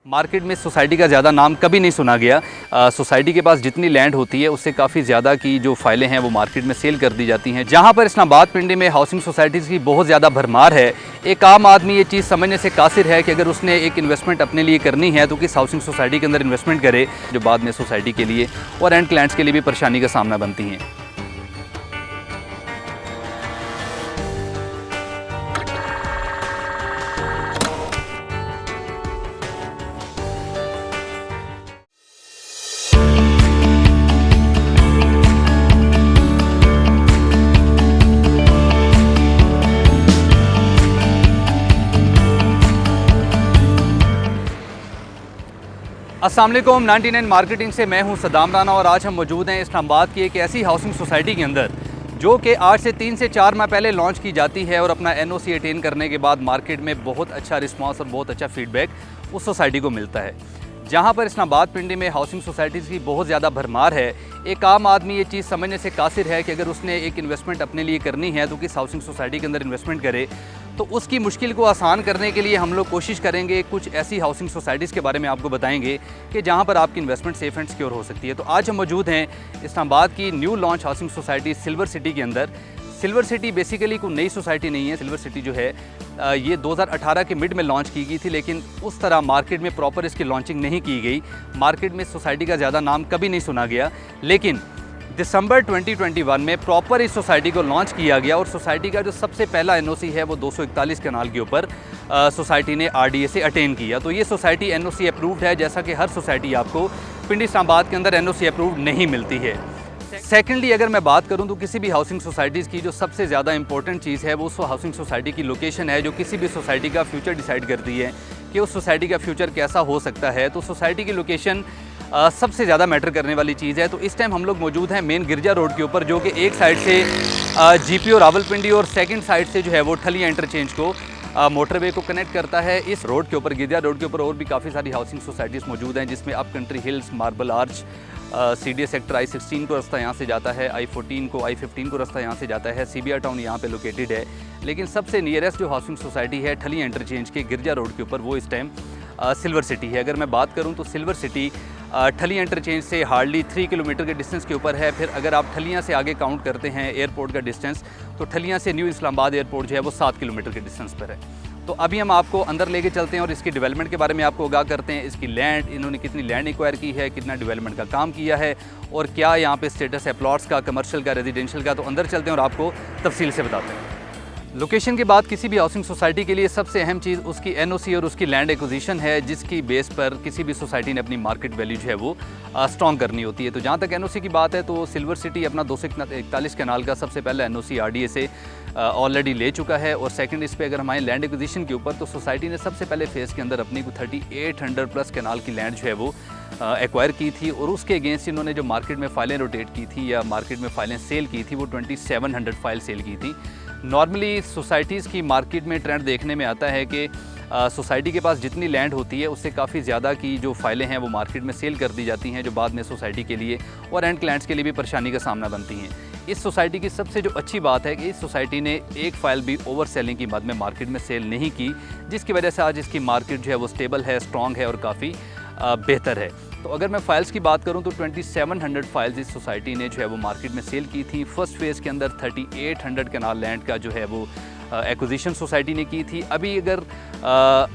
Market में society का ज़्यादा नाम कभी नहीं सुना गया। सोसाइटी के पास जितनी लैंड होती है उससे काफ़ी ज़्यादा की जो फाइलें हैं वो मार्केट में सेल कर दी जाती हैं। जहां पर इस्लामाबाद पिंडी में हाउसिंग सोसाइटीज़ की बहुत ज़्यादा भरमार है। एक आम आदमी ये चीज़ समझने से कासिर है कि अगर उसने एक इन्वेस्टमेंट अपने लिए करनी है तो किस हाउसिंग सोसाइटी के अंदर इन्वेस्टमेंट करे, जो बाद में सोसाइटी के लिए और एंड क्लाइंट्स के लिए भी परेशानी का सामना बनती हैं। अस्सलाम वालेकुम, 99 मार्केटिंग से मैं हूं सदाम राना और आज हम मौजूद हैं इस्लामाबाद की एक ऐसी हाउसिंग सोसाइटी के अंदर जो कि आज से 3 से 4 माह पहले लॉन्च की जाती है और अपना एनओसी अटेन करने के बाद मार्केट में बहुत अच्छा रिस्पांस और बहुत अच्छा फीडबैक उस सोसाइटी को मिलता है। जहां पर इस्लामाबाद पिंडी में हाउसिंग सोसाइटीज़ की बहुत ज़्यादा भरमार है। एक आम आदमी ये चीज़ समझने से कासिर है कि अगर उसने एक इन्वेस्टमेंट अपने लिए करनी है तो किस हाउसिंग सोसाइटी के अंदर इन्वेस्टमेंट करे। तो उसकी मुश्किल को आसान करने के लिए हम लोग कोशिश करेंगे, कुछ ऐसी हाउसिंग सोसाइटीज़ के बारे में आपको बताएंगे कि जहां पर आपकी इन्वेस्टमेंट सेफ एंड सिक्योर हो सकती है। तो आज हम मौजूद हैं इस्लामाबाद की new launch housing society silver city के अंदर। सिल्वर सिटी बेसिकली कोई नई सोसाइटी नहीं है। सिल्वर सिटी जो है ये 2018 के मिड में लॉन्च की गई थी, लेकिन उस तरह मार्केट में प्रॉपर इसकी लॉन्चिंग नहीं की गई। मार्केट में सोसाइटी का ज़्यादा नाम कभी नहीं सुना गया, लेकिन दिसंबर 2021 में प्रॉपर इस सोसाइटी को लॉन्च किया गया और सोसाइटी का जो सबसे पहला एनओसी है वो 241 कनाल के ऊपर सोसाइटी ने आरडीए से अटेन किया। तो ये सोसाइटी एनओसी अप्रूव्ड है, जैसा कि हर सोसाइटी आपको पिंडी इस्लामाबाद के अंदर एनओसी अप्रूव्ड नहीं मिलती है। सेकेंडली अगर मैं बात करूं तो किसी भी हाउसिंग सोसाइटीज़ की जो सबसे ज़्यादा इंपॉर्टेंट चीज़ है वो उस हाउसिंग सोसाइटी की लोकेशन है, जो किसी भी सोसाइटी का फ्यूचर डिसाइड करती है कि उस सोसाइटी का फ्यूचर कैसा हो सकता है। तो सोसाइटी की लोकेशन सबसे ज़्यादा मैटर करने वाली चीज़ है। तो इस टाइम हम लोग मौजूद हैं मेन गिरजा रोड के ऊपर, जो कि एक साइड से जीपीओ रावलपिंडी और सेकंड साइड से जो है वो ठलिया इंटरचेंज को मोटरवे को कनेक्ट करता है। इस रोड के ऊपर, गिरजा रोड के ऊपर, और भी काफ़ी सारी हाउसिंग सोसाइटीज़ मौजूद हैं, जिसमें up country hills, marble arch, CDA sector, I-16 को रास्ता यहाँ से जाता है, I-14 को, I-15 को रास्ता यहाँ से जाता है। सीबिया टाउन यहाँ पे लोकेटेड है, लेकिन सबसे नियरेस्ट जो हाउसिंग सोसाइटी है ठलिया इंटरचेंज के गिरजा रोड के ऊपर, वो इस टाइम सिल्वर सिटी है। अगर मैं बात करूँ तो सिल्वर सिटी ठलिया इंटरचेंज से हार्डली 3 किलोमीटर के डिस्टेंस के ऊपर है। फिर अगर आप ठलिया से आगे काउंट करते हैं एयरपोर्ट का डिस्टेंस, तो ठलिया से न्यू इस्लामाबाद एयरपोर्ट जो है वो 7 किलोमीटर के डिस्टेंस पर है। तो अभी हम आपको अंदर लेके चलते हैं और इसकी डेवलपमेंट के बारे में आपको आगाह करते हैं। इसकी लैंड, इन्होंने कितनी लैंड एक्वायर की है, कितना डेवलपमेंट का काम किया है और क्या यहाँ पे स्टेटस है प्लॉट्स का, कमर्शियल का, रेजिडेंशियल का। तो अंदर चलते हैं और आपको तफसील से बताते हैं। लोकेशन के बाद किसी भी हाउसिंग सोसाइटी के लिए सबसे अहम चीज़ उसकी एनओसी और उसकी लैंड एक्विजिशन है, जिसकी बेस पर किसी भी सोसाइटी ने अपनी मार्केट वैल्यू जो है वो स्ट्रॉन्ग करनी होती है। तो जहाँ तक एनओसी की बात है तो सिल्वर सिटी अपना 241 कनाल का सबसे पहला एनओसी आरडीए से ऑलरेडी ले चुका है। और सेकंड इस पे अगर हमारे लैंड एक्विजिशन के ऊपर, तो सोसाइटी ने सबसे पहले फेज़ के अंदर अपनी को 3800 प्लस कनाल की लैंड जो है वो एक्वायर की थी, और उसके अगेंस्ट इन्होंने जो मार्केट में फ़ाइलें रोटेट की थी या मार्केट में फ़ाइलें सेल की थी वो 2700 फाइल सेल की थी। नॉर्मली सोसाइटीज़ की मार्केट में ट्रेंड देखने में आता है कि सोसाइटी के पास जितनी लैंड होती है उससे काफ़ी ज़्यादा की जो फाइलें हैं वो मार्केट में सेल कर दी जाती हैं, जो बाद में सोसाइटी के लिए और एंड क्लाइंट्स के लिए भी परेशानी का सामना बनती हैं। इस सोसाइटी की सबसे जो अच्छी बात है कि इस सोसाइटी ने एक फ़ाइल भी ओवर सेलिंग की मद में मार्केट में सेल नहीं की, जिसकी वजह से आज इसकी मार्केट जो है वो स्टेबल है, स्ट्रॉन्ग है और काफ़ी बेहतर है। तो अगर मैं फ़ाइल्स की बात करूं तो 2700 फाइल्स इस सोसाइटी ने जो है वो मार्केट में सेल की थी। फर्स्ट फेज़ के अंदर 3800 कनाल लैंड का जो है वो एक्विजिशन सोसाइटी ने की थी। अभी अगर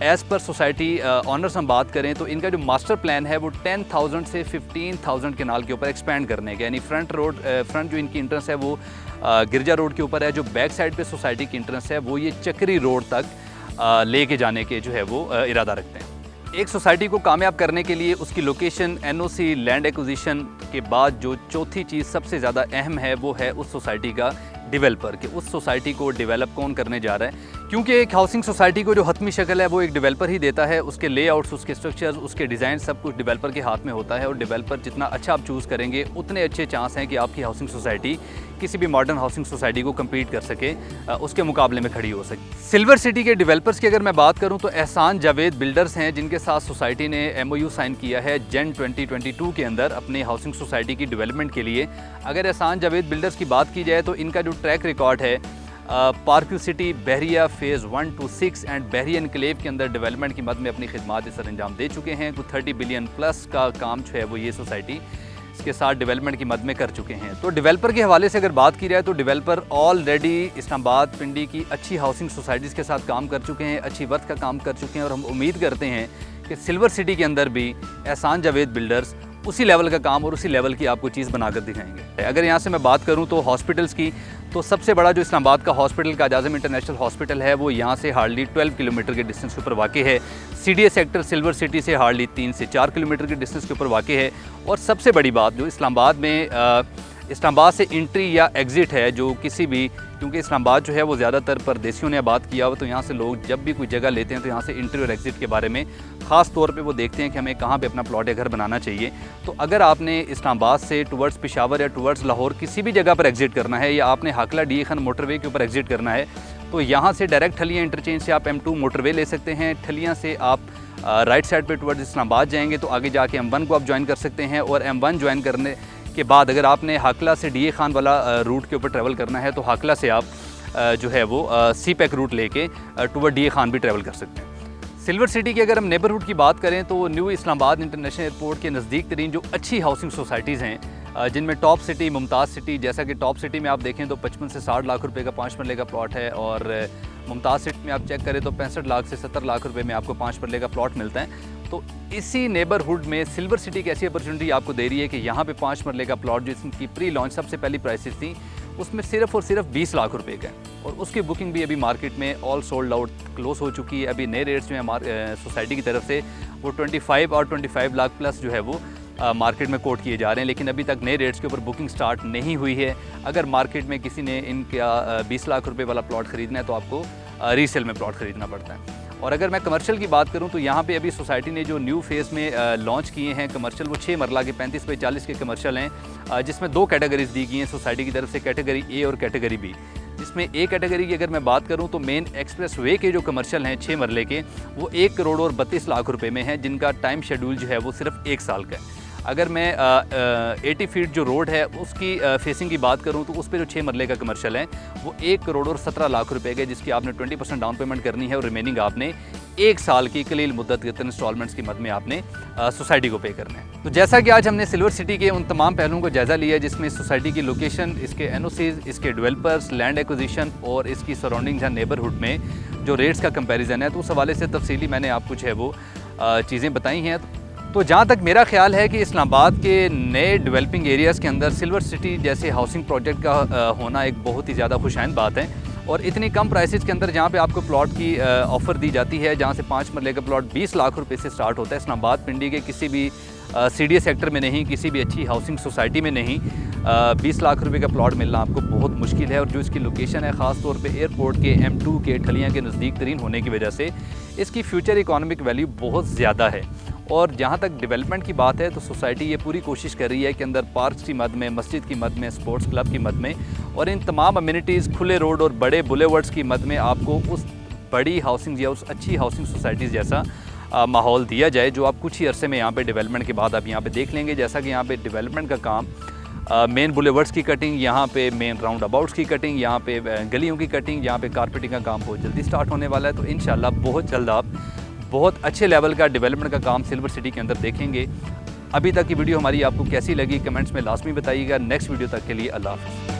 एज़ पर सोसाइटी ऑनर्स हम बात करें तो इनका जो मास्टर प्लान है वो 10,000 से 15,000 कनाल के ऊपर एक्सपेंड करने का, यानी फ्रंट जो इनकी इंट्रेंस है वो गिरजा रोड के ऊपर है, जो बैक साइड पे सोसाइटी की इंट्रेंस है वो ये चक्री रोड तक लेके जाने के जो है वो इरादा रखते हैं। एक सोसाइटी को कामयाब करने के लिए उसकी लोकेशन, एनओसी, लैंड एक्विजिशन के बाद जो चौथी चीज़ सबसे ज़्यादा अहम है वो है उस सोसाइटी का डेवलपर, कि उस सोसाइटी को डेवलप कौन करने जा रहा है। क्योंकि एक हाउसिंग सोसाइटी को जो हतमी शक्ल है वो एक डेवलपर ही देता है। उसके लेआउट्स, उसके स्ट्रक्चर्स, उसके डिज़ाइन सब कुछ डेवलपर के हाथ में होता है, और डेवलपर जितना अच्छा आप चूज़ करेंगे उतने अच्छे चांस हैं कि आपकी हाउसिंग सोसाइटी किसी भी मॉडर्न हाउसिंग सोसाइटी को कम्पीट कर सके, उसके मुकाबले में खड़ी हो सके। सिल्वर सिटी के डेवलपर्स की अगर मैं बात करूं तो एहसान जावेद बिल्डर्स हैं, जिनके साथ सोसाइटी ने MOU साइन किया है जन 2022 के अंदर अपनी हाउसिंग सोसाइटी की डेवलपमेंट के लिए। अगर एहसान जावेद बिल्डर्स की बात की जाए तो इनका जो ट्रैक रिकॉर्ड है पार्क्यू city Bahria phase 1 to 6 and Bahria enclave के अंदर डेवलपमेंट की मद में अपनी खिदमात सर अंजाम दे चुके हैं। कुछ 30 बिलियन प्लस का काम जो है वो ये सोसाइटी इसके साथ डेवलपमेंट की मद में कर चुके हैं। तो डेवलपर के हवाले से अगर बात की जाए तो डेवलपर ऑलरेडी इस्लामाबाद पिंडी की अच्छी हाउसिंग सोसाइटीज़ के साथ काम कर चुके हैं, अच्छी वर्थ का काम कर चुके हैं और हम उम्मीद करते हैं कि सिल्वर सिटी के अंदर भी एहसान जावेद बिल्डर्स उसी लेवल का काम और उसी लेवल की आपको चीज़ बनाकर दिखाएंगे। अगर यहाँ से मैं बात करूँ तो हॉस्पिटल्स की, तो सबसे बड़ा जो इस्लामाबाद का हॉस्पिटल का आज़म इंटरनेशनल हॉस्पिटल है वो यहाँ से हार्डली 12 किलोमीटर के डिस्टेंस के ऊपर वाक़ है। CDA सेक्टर सिल्वर सिटी से हार्डली 3 से 4 किलोमीटर के डिस्टेंस के ऊपर वाक़ है। और सबसे बड़ी बात जो इस्लामाबाद में इस्लामाबाद से इंट्री या एग्ज़िट है, जो किसी भी, क्योंकि इस्लामाबाद जो है वो ज़्यादातर परदेशियों ने आबाद किया हुआ, तो यहाँ से लोग जब भी कोई जगह लेते हैं तो यहाँ से इंट्री और एग्ज़िट के बारे में ख़ास तौर पे वो देखते हैं कि हमें कहाँ पे अपना प्लॉट या घर बनाना चाहिए। तो अगर आपने इस्लामाबाद से टुवर्ड्स पेशावर या टुवर्ड्स लाहौर किसी भी जगह पर एग्ज़िट करना है या आपने हाकला DA खान मोटरवे के ऊपर एग्ज़िट करना है तो यहाँ से डायरेक्ट ठलियाँ इंटरचेंज से आप M2 मोटरवे ले सकते हैं। ठलियाँ से आप राइट साइड पे टुवर्ड्स इस्लामाबाद जाएंगे तो आगे जाके M1 को आप ज्वाइन कर सकते हैं। और M1 ज्वाइन करने के बाद अगर आपने हाकला से DA खान वाला रूट के ऊपर ट्रैवल करना है तो हाकला से आप जो है वो CPEC रूट लेके टुवर्ड DA खान भी ट्रैवल कर सकते हैं। सिल्वर सिटी की अगर हम नेबरहुड की बात करें तो न्यू इस्लामाबाद इंटरनेशनल एयरपोर्ट के नज़दीक तरीन जो अच्छी हाउसिंग सोसाइटीज़ हैं, जिनमें टॉप सिटी मुमताज़ सिटी, जैसा कि टॉप सिटी में आप देखें तो 55 से 60 लाख रुपए का 5 मरले का प्लॉट है और मुमताज़ सिटी में आप चेक करें तो 65 लाख से 70 लाख रुपए में आपको 5 मरले का प्लॉट मिलता है। तो इसी नेबरहुड में सिल्वर सिटी की ऐसी अपॉर्चुनिटी आपको दे रही है कि यहाँ पे 5 मरले का प्लॉट जिसकी प्री लॉन्च सबसे पहली प्राइसेस थी उसमें सिर्फ और सिर्फ 20 लाख रुपए का है और उसकी बुकिंग भी अभी मार्केट में ऑल सोल्ड आउट क्लोज हो चुकी है। अभी नए रेट्स जो है सोसाइटी की तरफ से वो 25 और 25 लाख प्लस जो है वो मार्केट में कोट किए जा रहे हैं, लेकिन अभी तक नए रेट्स के ऊपर बुकिंग स्टार्ट नहीं हुई है। अगर मार्केट में किसी ने इनका 20 लाख रुपए वाला प्लॉट ख़रीदना है तो आपको रीसेल में प्लॉट ख़रीदना पड़ता है। और अगर मैं कमर्शियल की बात करूं तो यहाँ पे अभी सोसाइटी ने जो न्यू फेज़ में लॉन्च किए हैं कमर्शियल, वो 6 मरला के 35 बाई 40 के कमर्शियल हैं, जिसमें 2 कैटेगरीज दी गई हैं सोसाइटी की तरफ से, कैटेगरी A और कैटेगरी B। जिसमें A कैटेगरी की अगर मैं बात करूं तो मेन एक्सप्रेस वे के जो कमर्शियल हैं 6 मरले के वो 1 करोड़ और 32 लाख रुपए में हैं, जिनका टाइम शेड्यूल जो है वो सिर्फ 1 साल का है। अगर मैं 80 फीट जो रोड है उसकी फेसिंग की बात करूं तो उस पर जो 6 मरले का कमर्शियल है वो 1 करोड़ और 17 लाख रुपए का, जिसकी आपने 20% डाउन पेमेंट करनी है और रिमेनिंग आपने 1 साल की कलील मुद्दत के इंस्टॉलमेंट्स की मद में आपने सोसाइटी को पे करना है। तो जैसा कि आज हमने सिल्वर सिटी के उन तमाम पहलुओं को जायज़ा लिया जिसमें सोसाइटी की लोकेशन, इसके NOCs, इसके डेवलपर्स, लैंड एक्विजिशन और इसकी सराउंडिंग्स या नेबरहुड में जो रेट्स का कंपैरिजन है, तो उस हवाले से तफसीली मैंने आपको जो है वो चीज़ें बताई हैं। तो जहाँ तक मेरा ख्याल है कि इस्लामाबाद के नए डेवलपिंग एरियाज़ के अंदर सिल्वर सिटी जैसे हाउसिंग प्रोजेक्ट का होना एक बहुत ही ज़्यादा खुशाइंद बात है और इतनी कम प्राइसेस के अंदर जहाँ पे आपको प्लॉट की ऑफ़र दी जाती है, जहाँ से 5 मरले का प्लॉट 20 लाख रुपए से स्टार्ट होता है। इस्लामाबाद पिंडी के किसी भी CDA सेक्टर में नहीं, किसी भी अच्छी हाउसिंग सोसाइटी में नहीं 20 लाख रुपए का प्लॉट मिलना आपको बहुत मुश्किल है। और जो इसकी लोकेशन है ख़ास तौर पे एयरपोर्ट के M2 के ठलियाँ के नज़दीक तरीन होने की वजह से इसकी फ्यूचर इकोनॉमिक वैल्यू बहुत ज़्यादा है। और जहाँ तक डेवलपमेंट की बात है तो सोसाइटी ये पूरी कोशिश कर रही है कि अंदर पार्क्स की मद में, मस्जिद की मद में, स्पोर्ट्स क्लब की मद में और इन तमाम अम्यूनिटीज़, खुले रोड और बड़े बुलेवर्ड्स की मद में आपको उस बड़ी हाउसिंग या उस अच्छी हाउसिंग सोसाइटीज़ जैसा माहौल दिया जाए जो आप कुछ ही अरसे में यहाँ पे डेवलपमेंट के बाद आप यहाँ पे देख लेंगे। जैसा कि यहाँ पे डेवलपमेंट का काम, मेन बुलेवर्ड्स की कटिंग, यहाँ पे मेन राउंड अबाउट्स की कटिंग, यहाँ पे गलियों की कटिंग, यहाँ पे कारपेटिंग का काम बहुत जल्दी स्टार्ट होने वाला है। तो इंशाल्लाह बहुत जल्द आप बहुत अच्छे लेवल का डेवलपमेंट का काम सिल्वर सिटी के अंदर देखेंगे। अभी तक की वीडियो हमारी आपको कैसी लगी कमेंट्स में लाजमी बताइएगा। नेक्स्ट वीडियो तक के लिए अल्लाह हाफ़िज़।